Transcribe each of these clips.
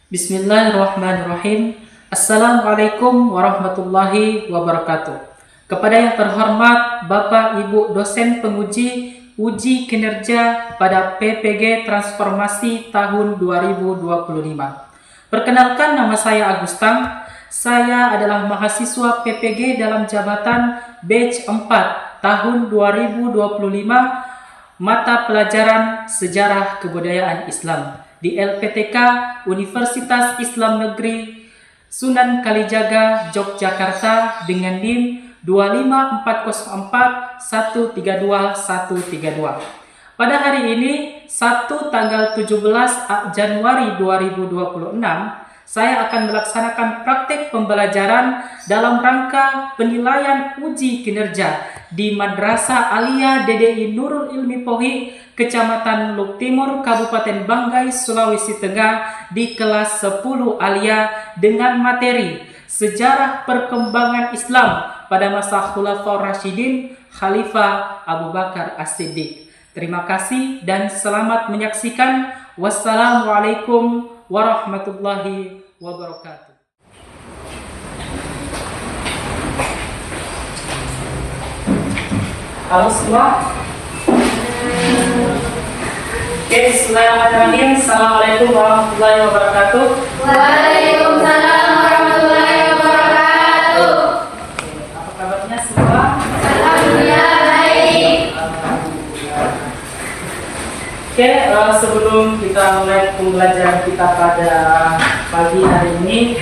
Bismillahirrahmanirrahim. Assalamualaikum warahmatullahi wabarakatuh. Kepada yang terhormat Bapak Ibu dosen penguji uji kinerja pada PPG Transformasi tahun 2025. Perkenalkan, nama saya Agus Tang. Saya adalah mahasiswa PPG dalam jabatan batch 4 tahun 2025, mata pelajaran Sejarah Kebudayaan Islam di LPTK Universitas Islam Negeri Sunan Kalijaga, Yogyakarta dengan NIM 25404132132. Pada hari ini, Sabtu tanggal 17 Januari 2026, saya akan melaksanakan praktek pembelajaran dalam rangka penilaian uji kinerja di Madrasah Aliyah DDI Nurul Ilmi Pohi, Kecamatan Luk Timur, Kabupaten Banggai, Sulawesi Tengah di kelas 10 Aliyah dengan materi Sejarah Perkembangan Islam pada masa Khulafaur Rasyidin Khalifah Abu Bakar As-Siddiq. Terima kasih dan selamat menyaksikan. Wassalamualaikum warahmatullahi wabarakatuh. Halo semua. Oke, bismillahirrahmanirrahim. Assalamualaikum warahmatullahi wabarakatuh. Waalaikumsalam warahmatullahi wabarakatuh. Apa kabarnya semua? Alhamdulillah baik. Oke, sebelum kita mulai pembelajaran kita pada pagi hari ini,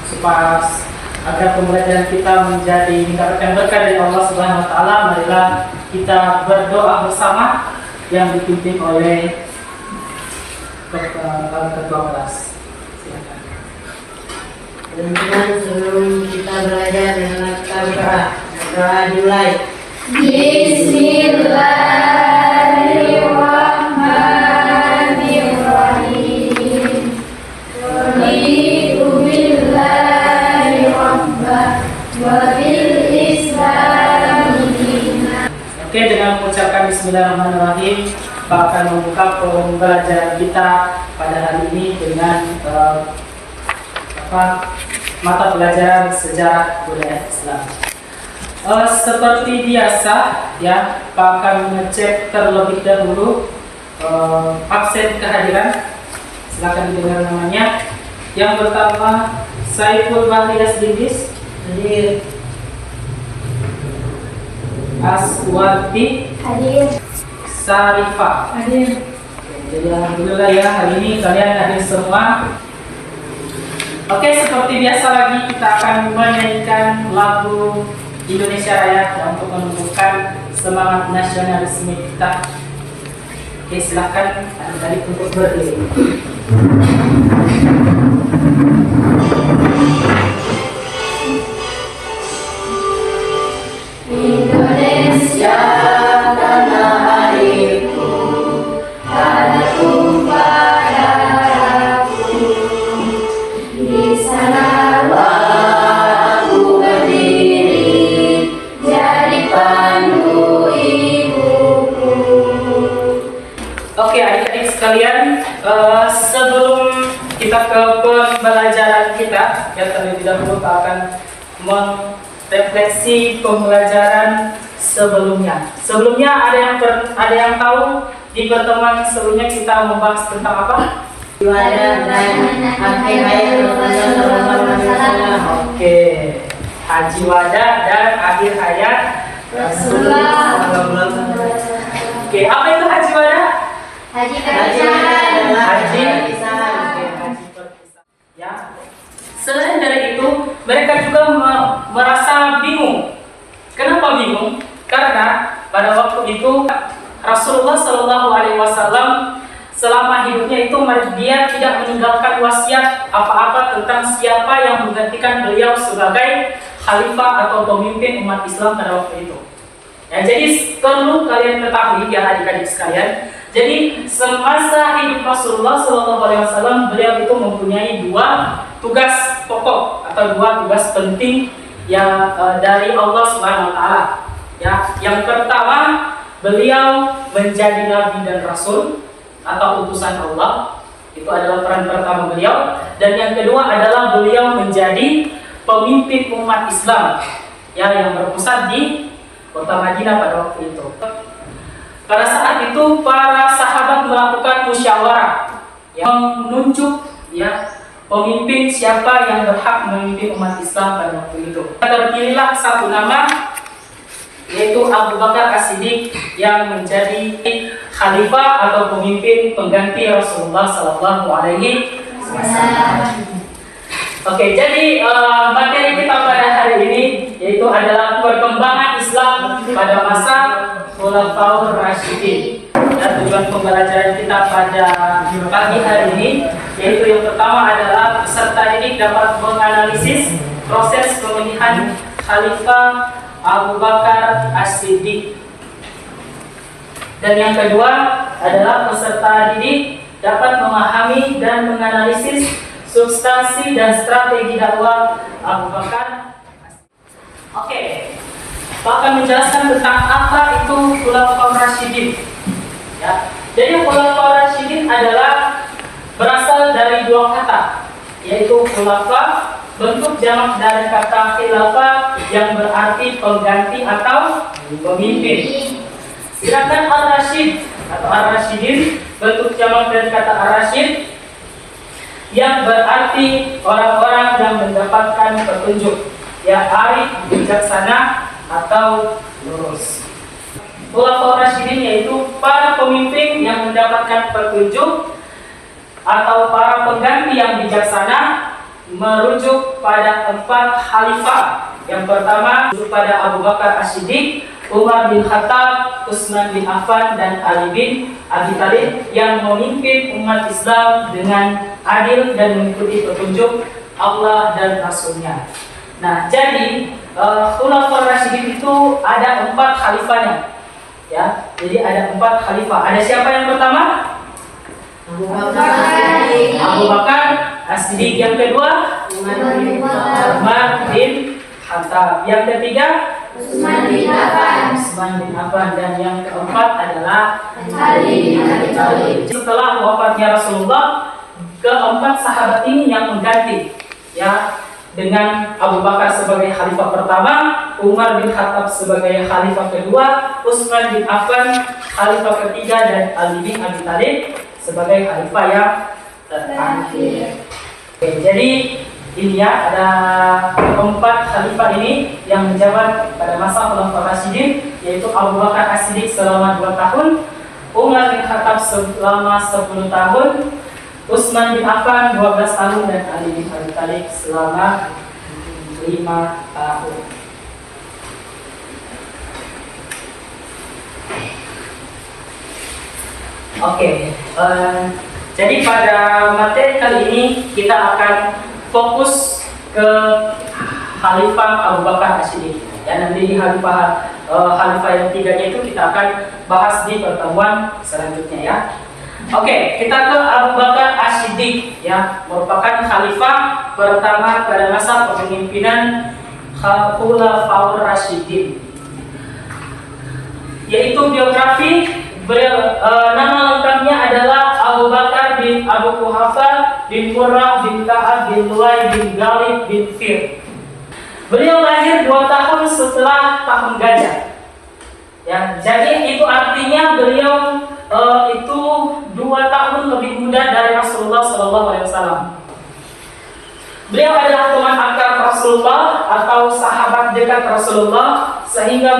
supaya agar pembelajaran kita mendapatkan berkah dari Allah Subhanahu Wa Taala, marilah kita berdoa bersama yang dipimpin oleh ketua kelas. Silakan. Teman-teman, sebelum kita belajar dengan kita berdoa dimulai. Bismillahirrahmanirrahim. Raditu billahi rabbah wa bil islami dinan. Oke, dengan mengucapkan Bismillahirrahmanirrahim, kita akan membuka pembelajaran kita pada hari ini dengan mata pelajaran Sejarah Budaya Islam. Seperti biasa, ya, Pak akan mengecek terlebih dahulu absen kehadiran. Silakan didengar namanya. Yang pertama, Saiful Bahri Yasdindis, hadir. Aswati Hadir. Sarifah, Hadir. jadi alhamdulillah ya, hari ini kalian hadir semua. Oke, seperti biasa lagi kita akan menyanyikan lagu Indonesia Raya untuk menumbuhkan semangat nasionalisme kita. Oke, silakan adik-adik untuk berdiri. Indonesia tanah airku, tanah tumpah darahku. Di sanalah aku berdiri, jadi pandu ibuku. Oke, adik-adik sekalian, sebelum kita ke pembelajaran kita, yang terlebih dahulu kita akan refleksi pembelajaran sebelumnya. Sebelumnya ada yang tahu di pertemuan sebelumnya kita membahas tentang apa? Ibadah dan akhir hayat Rasulullah. Oke, Haji Wada dan akhir hayat Rasulullah. Oke, apa itu Haji Wada? Haji perpisahan. Haji perpisahan. Ya. Selain dari itu, mereka juga merasa bingung. Kenapa bingung? Karena pada waktu itu Rasulullah Shallallahu Alaihi Wasallam selama hidupnya itu dia tidak meninggalkan wasiat apa-apa tentang siapa yang menggantikan beliau sebagai khalifah atau pemimpin umat Islam pada waktu itu. Ya, jadi perlu kalian ketahui ya adik-adik sekalian. Jadi semasa hidup Rasulullah SAW, beliau itu mempunyai dua tugas pokok atau dua tugas penting yang dari Allah Subhanahu Wa Taala. Ya, yang pertama beliau menjadi nabi dan rasul atau utusan Allah. Itu adalah peran pertama beliau. Dan yang kedua adalah beliau menjadi pemimpin umat Islam ya, yang berpusat di kota Madinah pada waktu itu. Pada saat itu para sahabat melakukan musyawarah yang menunjuk ya pemimpin siapa yang berhak memimpin umat Islam pada waktu itu. Terpilihlah satu nama, yaitu Abu Bakar As-Siddiq yang menjadi khalifah atau pemimpin pengganti Rasulullah Sallallahu Alaihi Wasallam. Oke, jadi materi kita pada hari ini yaitu adalah perkembangan Islam pada masa Khulafaur Rasyidin. Dan tujuan pembelajaran kita pada pagi hari ini yaitu yang pertama adalah peserta didik dapat menganalisis proses pemilihan Khalifah Abu Bakar As-Siddiq. Dan yang kedua adalah peserta didik dapat memahami dan menganalisis substansi dan strategi dakwah Abu Bakar. Oke, Pak akan menjelaskan tentang apa itu Khulafaur Rasyidin. Ya, jadi Khulafaur Rasyidin adalah berasal dari dua kata, yaitu khulafa, bentuk jamak dari kata khilafah yang berarti pengganti atau pemimpin. Sedangkan Ar-Rasyid atau Ar-Rasyidin bentuk jamak dari kata Ar-Rasyid yang berarti orang-orang yang mendapatkan petunjuk, ya arif, bijaksana atau lurus. Khulafaur Rasyidin yaitu para pemimpin yang mendapatkan petunjuk atau para pengganti yang bijaksana, merujuk pada 4 khalifah. Yang pertama merujuk pada Abu Bakar As-Siddiq, Umar bin Khattab, Utsman bin Affan, dan Ali bin Abi Thalib yang memimpin umat Islam dengan adil dan mengikuti petunjuk Allah dan Rasul-Nya. Nah, jadi Khulafaur Rasyidin itu ada 4 khalifahnya. Ya, jadi ada 4 khalifah. Ada siapa yang pertama? Abu Bakar As-Siddiq. Yang kedua Umar bin Khattab. Yang ketiga Utsman bin Affan. Dan yang keempat adalah Ali bin Abi Thalib. Setelah wafatnya Rasulullah, keempat sahabat ini yang mengganti, ya, dengan Abu Bakar sebagai khalifah pertama, Umar bin Khattab sebagai khalifah kedua, Utsman bin Affan khalifah ketiga, dan Ali bin Abi Thalib sebagai khalifah yang terakhir. Oke, jadi ini ya, ada 4 khalifah ini yang menjabat pada masa Khulafaur Rasyidin, yaitu Abu Bakar As-Siddiq selama 2 tahun, Umar bin Khattab selama 10 tahun, Utsman bin Affan 12 tahun, dan Ali bin Abi Thalib selama 5 tahun. Oke, jadi pada materi kali ini kita akan fokus ke Khalifah Abu Bakar As-Siddiq. Ya, nanti di Khalifah yang 3 itu kita akan bahas di pertemuan selanjutnya ya. Oke, kita ke Abu Bakar As-Siddiq ya, merupakan khalifah pertama pada masa kepemimpinan Khulafaur Rasyidin. Yaitu biografi beliau, nama lengkapnya adalah Abu Bakar bin Abu Quhafa bin Murrah bin Ka'ab bin Luay bin Ghalib bin Fir. Beliau lahir 2 tahun setelah tahun gajah. Ya, jadi itu artinya beliau itu 2 tahun lebih muda dari Rasulullah SAW. Beliau adalah teman akrab Rasulullah atau sahabat dekat Rasulullah, sehingga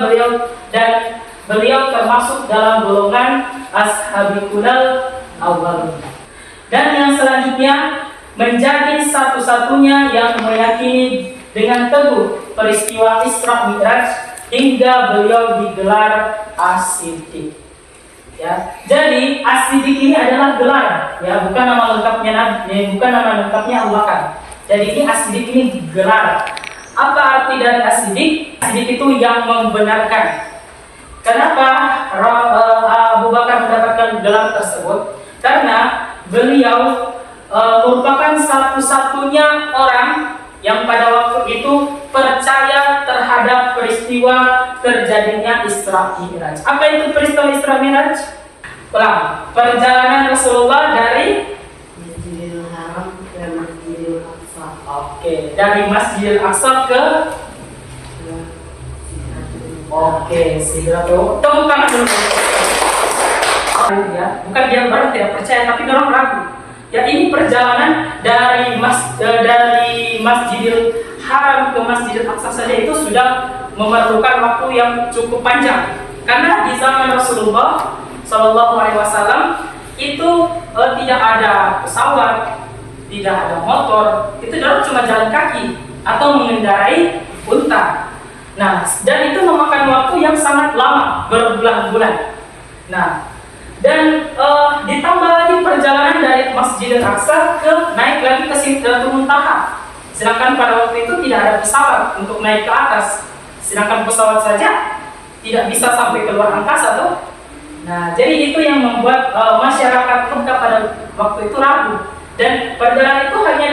beliau termasuk dalam golongan ashabikul awal. Dan yang selanjutnya menjadi satu-satunya yang meyakini dengan teguh peristiwa Isra Mi'raj hingga beliau digelar As-Siddiq. Ya, jadi As-Siddiq ini adalah gelar, ya, bukan nama lengkapnya Abu Bakar. Jadi ini As-Siddiq ini gelar. Apa arti dari As-Siddiq? As-Siddiq itu yang membenarkan. Kenapa Abu Bakar mendapatkan gelar tersebut? Karena beliau merupakan satu-satunya orang yang pada waktu itu percaya terhadap peristiwa terjadinya Isra Mi'raj. Apa itu peristiwa Isra Mi'raj? Perjalanan Rasulullah dari Oke, dari Masjidil Aqsa ke Sidratul. Tepuk tangan dulu. Ya, bukan dia orang tidak percaya, tapi orang ragu. Ya, ini perjalanan dari Masjidil Haram ke Masjidil Aqsa saja itu sudah memerlukan waktu yang cukup panjang. Karena di zaman Rasulullah Shallallahu Alaihi Wasallam itu tidak ada pesawat, tidak ada motor, itu orang cuma jalan kaki atau mengendarai unta. Nah, dan itu memakan waktu yang sangat lama, berbulan-bulan. Nah, dan ditambah lagi perjalanan dari Masjidil Aqsa ke naik lagi ke Sidratul Muntaha. Sedangkan pada waktu itu tidak ada pesawat untuk naik ke atas. Sedangkan pesawat saja tidak bisa sampai keluar angkasa tuh. Nah, jadi itu yang membuat masyarakat Mekah pada waktu itu ragu. Dan perjalanan itu hanya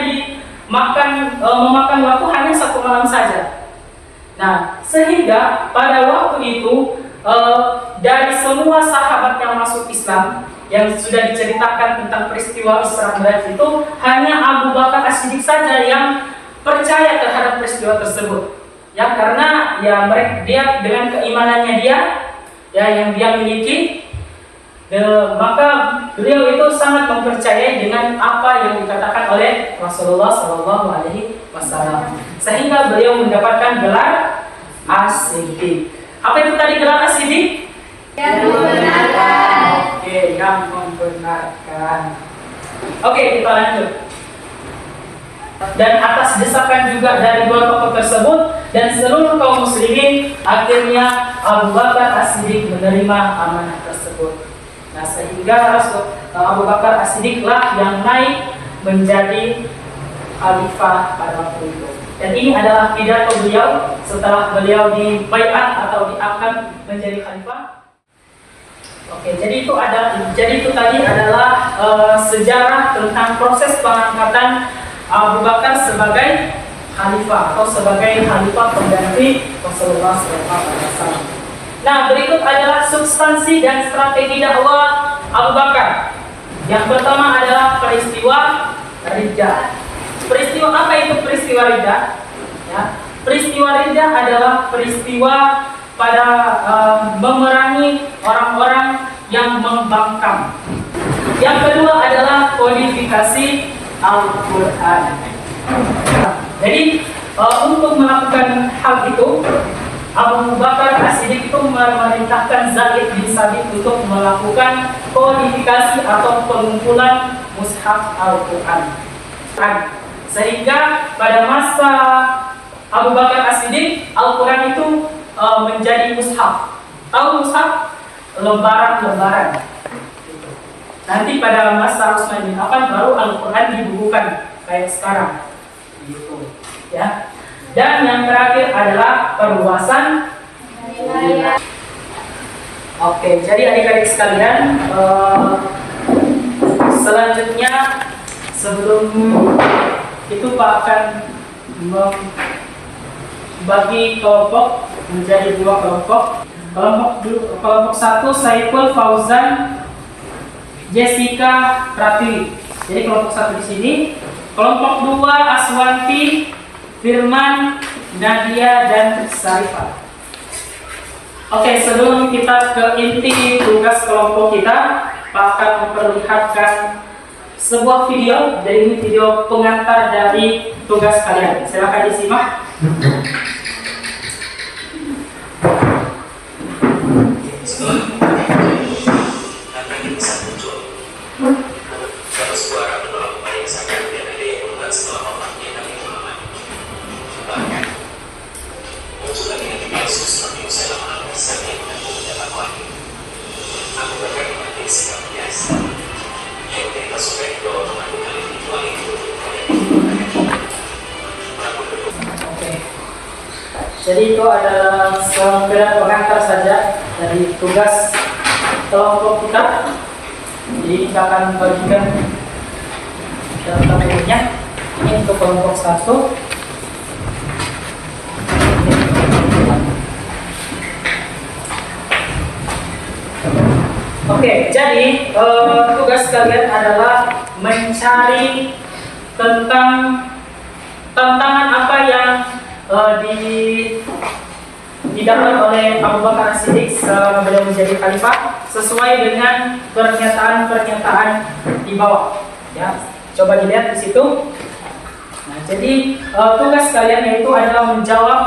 memakan waktu hanya 1 malam saja. Nah, sehingga pada waktu itu dari semua sahabat yang masuk Islam yang sudah diceritakan tentang peristiwa Isra Mi'raj itu hanya Abu Bakar As-Siddiq saja yang percaya terhadap peristiwa tersebut. Ya, karena ya dia dengan keimanannya dia ya yang dia miliki, maka beliau itu sangat mempercayai dengan apa yang dikatakan oleh Rasulullah Shallallahu Alaihi Wasallam, sehingga beliau mendapatkan gelar As-Siddiq. Apa itu tadi gelar As-Siddiq? Yang membenarkan. Oke, yang membenarkan. Oke, kita lanjut. Dan atas desakan juga dari dua tokoh tersebut dan seluruh kaum muslimin, akhirnya Abu Bakar As-Siddiq menerima amanah tersebut. Nah, sehingga Abu Bakar As-Siddiq lah yang naik menjadi khalifah pada waktu itu. Dan ini adalah pidato beliau setelah beliau dibaiat atau diangkat menjadi khalifah. Oke, jadi itu tadi adalah sejarah tentang proses pengangkatan Abu Bakar sebagai khalifah atau sebagai khalifah pengganti Rasulullah SAW. Nah, berikut adalah substansi dan strategi dakwah Abu Bakar. Yang pertama adalah peristiwa Riddah. Peristiwa apa itu peristiwa Riddah? Ya, peristiwa Riddah adalah peristiwa pada memerangi orang-orang yang membangkang. Yang kedua adalah kodifikasi Al-Quran. Jadi untuk melakukan hal itu, Abu Bakar As-Siddiq itu memerintahkan Zaid bin Sabit untuk melakukan kodifikasi atau pengumpulan mushaf Al-Quran. Sehingga pada masa Abu Bakar As-Siddiq, Al-Quran itu menjadi mushaf. Tahu mushaf? Lembaran-lembaran. Nanti pada masa Utsman bin Affan baru Al-Quran dibukukan kayak sekarang. Gitu, ya. Dan yang terakhir adalah perluasan wilayah. Oke, jadi adik-adik sekalian, selanjutnya sebelum itu Pak akan membagi kelompok menjadi 2 kelompok. Kelompok 1 Saiful Fauzan Jessica Pratiwi. Jadi kelompok 1 di sini. Kelompok 2 Aswanti Firman, Nadia, dan Sarifah. Oke, sebelum kita ke inti tugas kelompok kita, Pak akan memperlihatkan sebuah video. Jadi ini video pengantar dari tugas kalian. Silakan disimak. Jadi itu adalah sekedar pengantar saja dari tugas kelompok kita. Jadi kita akan bagikan data berikutnya. Ini untuk kelompok 1. Oke, jadi tugas kalian adalah mencari tentang tantangan apa yang didapat oleh Abu Bakar As-Siddiq selama beliau menjadi khalifah sesuai dengan pernyataan-pernyataan di bawah. Ya, coba dilihat di situ. Nah, jadi tugas kalian yaitu adalah menjawab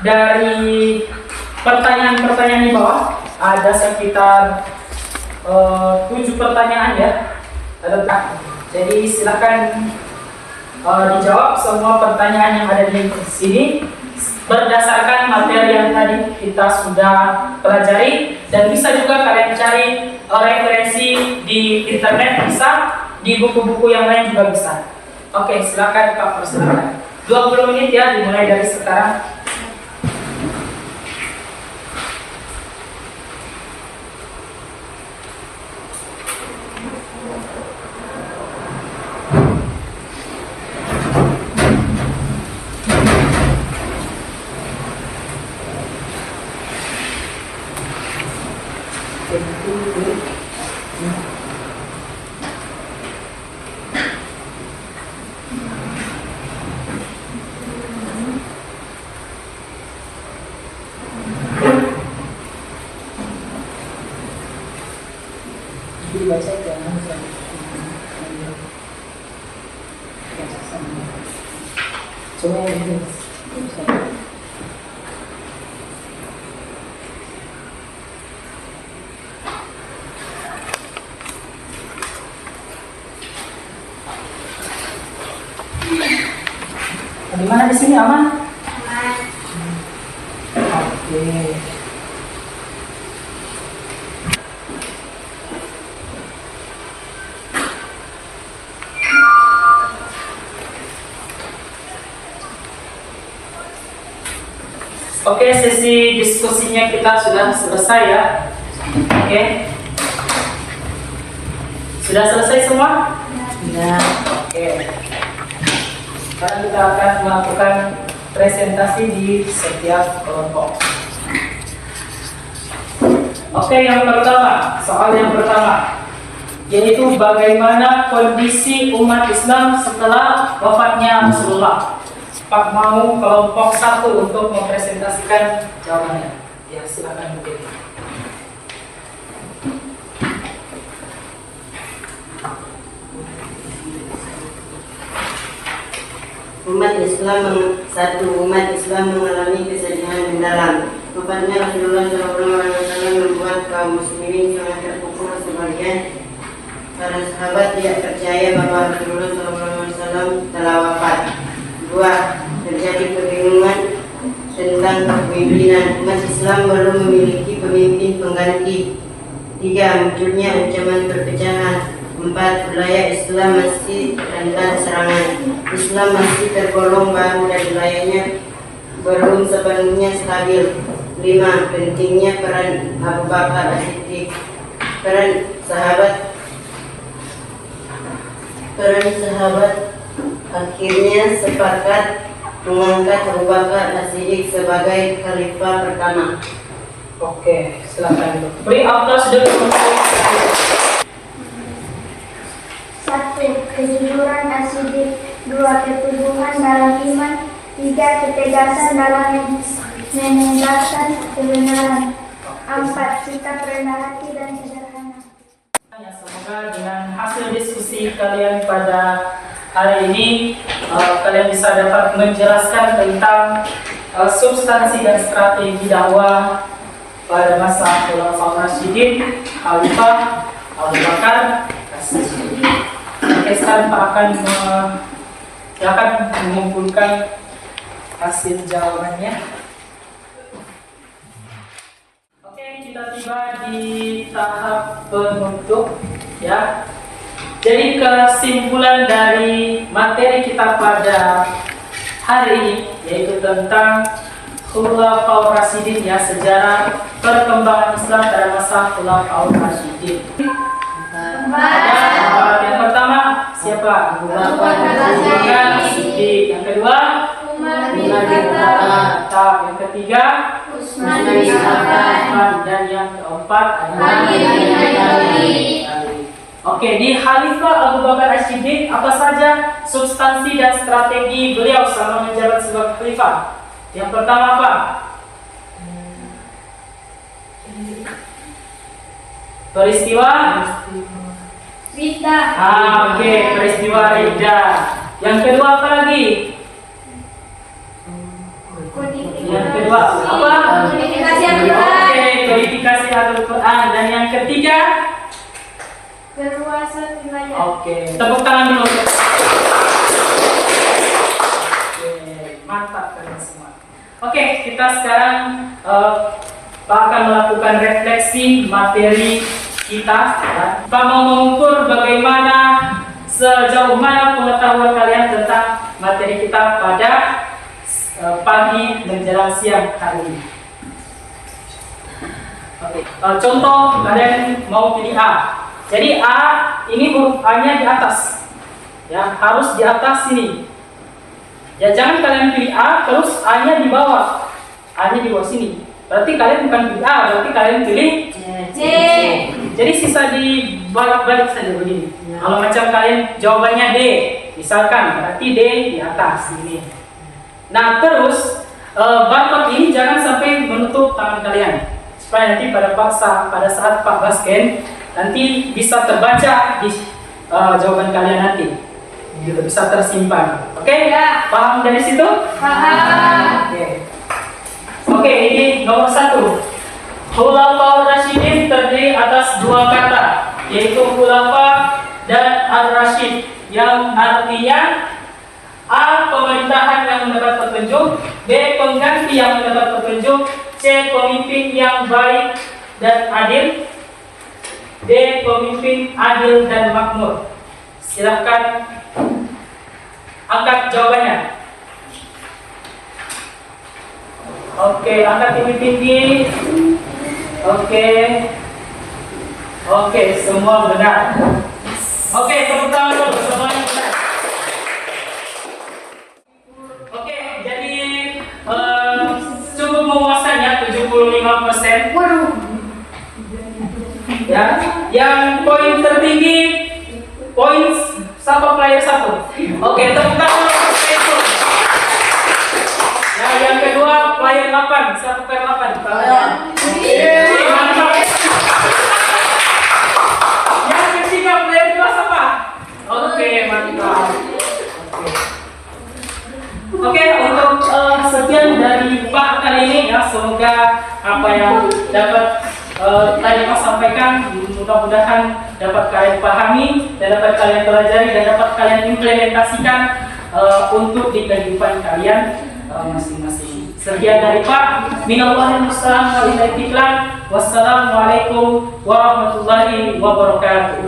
dari pertanyaan-pertanyaan di bawah. Ada sekitar 7 pertanyaan ya. Jadi silakan dijawab semua pertanyaan yang ada di sini berdasarkan materi yang tadi kita sudah pelajari, dan bisa juga kalian cari referensi di internet, bisa di buku-buku yang lain juga bisa. Oke, silakan Pak, persilakan. 20 menit ya, dimulai dari sekarang. Dibaca jangan cuma ini. Gimana di sini, aman? Aman. Oke. Oke, sesi diskusinya kita sudah selesai ya. Oke. Sudah selesai semua? Sudah. Oke. Sekarang kita akan melakukan presentasi di setiap kelompok. Oke, yang pertama, soal yang pertama, yaitu bagaimana kondisi umat Islam setelah wafatnya Rasulullah. Pak mau kelompok 1 untuk mempresentasikan jawabannya. Ya, silakan mungkin. Umat Islam mengalami kesedihan mendalam. Wafatnya Rasulullah SAW membuat kaum muslimin sangat terpukul. Sebagian para sahabat tidak percaya bahwa Rasulullah SAW telah wafat. 2. Terjadi kebingungan tentang kepemimpinan. Umat Islam belum memiliki pemimpin pengganti. 3. Munculnya ancaman perpecahan. 4. Wilayah Islam masih rentan serangan. Islam masih tergolong baru dan wilayahnya belum sepenuhnya stabil. 5. Pentingnya peran Abu Bakar As-Siddiq. Peran sahabat akhirnya sepakat mengangkat Abu Bakar As-Siddiq sebagai khalifah pertama. Oke, silakan. Beri aplaus dulu. 1. Kejujuran As-Siddiq. 2. Keteguhan dalam iman. 3. Ketegasan dalam menegakkan kebenaran. 4. Sikap rendah hati dan sederhana. Semoga dengan hasil diskusi kalian pada hari ini kalian bisa dapat menjelaskan tentang substansi dan strategi dakwah pada masa Khulafaur Rasyidin, Khalifah Abu Bakar As-Siddiq. Sekarang akan mengumpulkan hasil jawabannya. Oke, kita tiba di tahap penutup ya. Jadi kesimpulan dari materi kita pada hari ini yaitu tentang Khulafaur Rasyidin ya, sejarah perkembangan Islam pada masa Khulafaur Rasyidin. Yang pertama siapa? Abu Bakar As-Siddiq. Yang kedua Umar bin Khattab. Yang ketiga Utsman bin Affan. Dan yang keempat adalah Ali. Oke, di Khalifah Abu Bakar Ash-Shiddiq apa saja substansi dan strategi beliau selama menjabat sebagai khalifah? Yang pertama apa? Peristiwa Rida. Oke, peristiwa Ridha. Yang kedua apa lagi? Yang kedua apa? Kodifikasi Al-Quran. Oke, kodifikasi Al-Quran. Dan yang ketiga? Perluasan wilayah. Oke, tepuk tangan dulu. Oke, mantap kalian semua. Oke, kita sekarang akan melakukan refleksi materi kita. Kita mau mengukur bagaimana sejauh mana pengetahuan kalian tentang materi kita pada pagi menjelang siang hari ini. Oke, contoh kalian mau pilih A. Jadi A ini huruf A-nya di atas, ya harus di atas sini. Ya jangan kalian pilih A terus A-nya di bawah, A-nya di bawah sini. Berarti kalian bukan pilih A, berarti kalian pilih C. Jadi sisa di balik-balik saja begini. Kalau macam kalian jawabannya D, misalkan berarti D di atas ini. Nah terus barcode ini jangan sampai menutup tangan kalian, supaya nanti pada saat Pak Basken nanti bisa terbaca di jawaban kalian nanti, gitu, bisa tersimpan. Oke? Ya. Paham dari situ? Paham. Oke, ini nomor 1. Khulafaur Rasyidin terdiri atas 2 kata, yaitu khulafa dan ar-rasyid, yang artinya A. Pemerintahan yang mendapat petunjuk, B. Pengganti yang mendapat petunjuk, C. Pemimpin yang baik dan adil, D. Pemimpin adil dan makmur. Silahkan angkat jawabannya. Oke, angkat tinggi-tinggi. Oke, semua benar. Oke, tepuk tangan dulu, semuanya benar. Oke, jadi cukup memuaskan 75%. Waduh. Ya, yang poin tertinggi poin siapa player 1. Oke, tepuk tangan untuk itu. Ya, yang kedua player 8, siapa player 8? Mantap. Yang ketiga player 2 siapa? Oke, mantap. Oke, untuk sekian dari Pak kali ini ya, semoga apa yang dapat tadi Pak sampaikan mudah-mudahan dapat kalian pahami dan dapat kalian pelajari dan dapat kalian implementasikan untuk di kehidupan kalian masing-masing. Sekian dari Pak. Minallahil musta'an wa ilaihil iqlam. Wassalamualaikum warahmatullahi wabarakatuh.